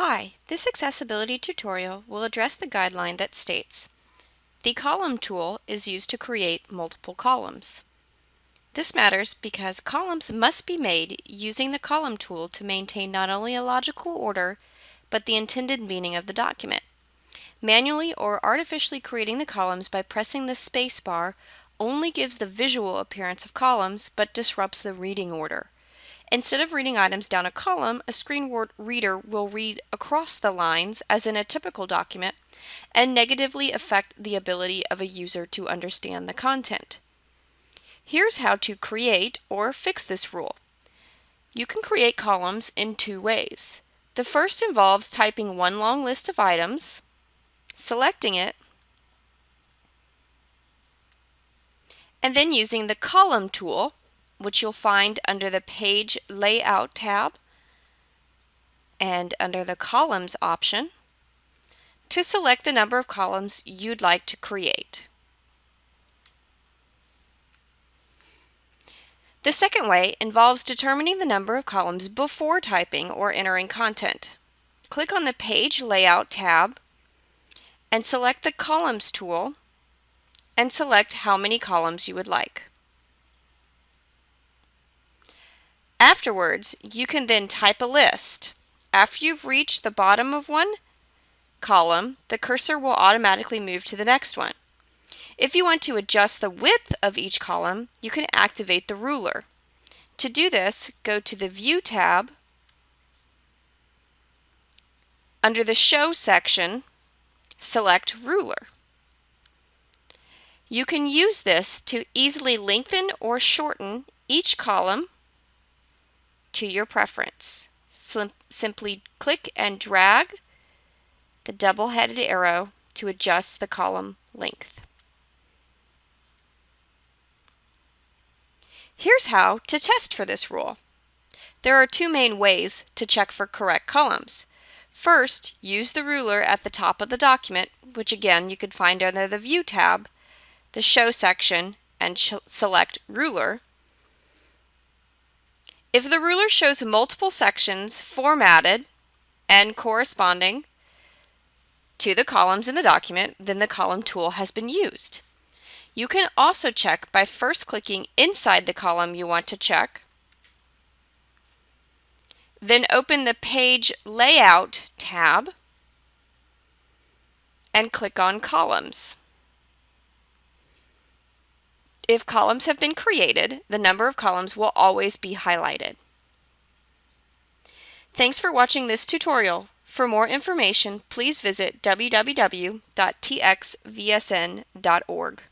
Hi, this accessibility tutorial will address the guideline that states, the column tool is used to create multiple columns. This matters because columns must be made using the column tool to maintain not only a logical order, but the intended meaning of the document. Manually or artificially creating the columns by pressing the space bar only gives the visual appearance of columns, but disrupts the reading order. Instead of reading items down a column, a screen reader will read across the lines as in a typical document and negatively affect the ability of a user to understand the content. Here's how to create or fix this rule. You can create columns in two ways. The first involves typing one long list of items, selecting it, and then using the column tool, which you'll find under the Page Layout tab and under the Columns option, to select the number of columns you'd like to create. The second way involves determining the number of columns before typing or entering content. Click on the Page Layout tab and select the Columns tool and select how many columns you would like. Afterwards, you can then type a list. After you've reached the bottom of one column, the cursor will automatically move to the next one. If you want to adjust the width of each column, you can activate the ruler. To do this, go to the View tab. Under the Show section, select Ruler. You can use this to easily lengthen or shorten each column to your preference. Simply click and drag the double-headed arrow to adjust the column length. Here's how to test for this rule. There are two main ways to check for correct columns. First, use the ruler at the top of the document, which again you can find under the View tab, the Show section, and select Ruler. If the ruler shows multiple sections formatted and corresponding to the columns in the document, then the column tool has been used. You can also check by first clicking inside the column you want to check, then open the Page Layout tab and click on Columns. If columns have been created, the number of columns will always be highlighted. Thanks for watching this tutorial. For more information, please visit www.TxVSN.org.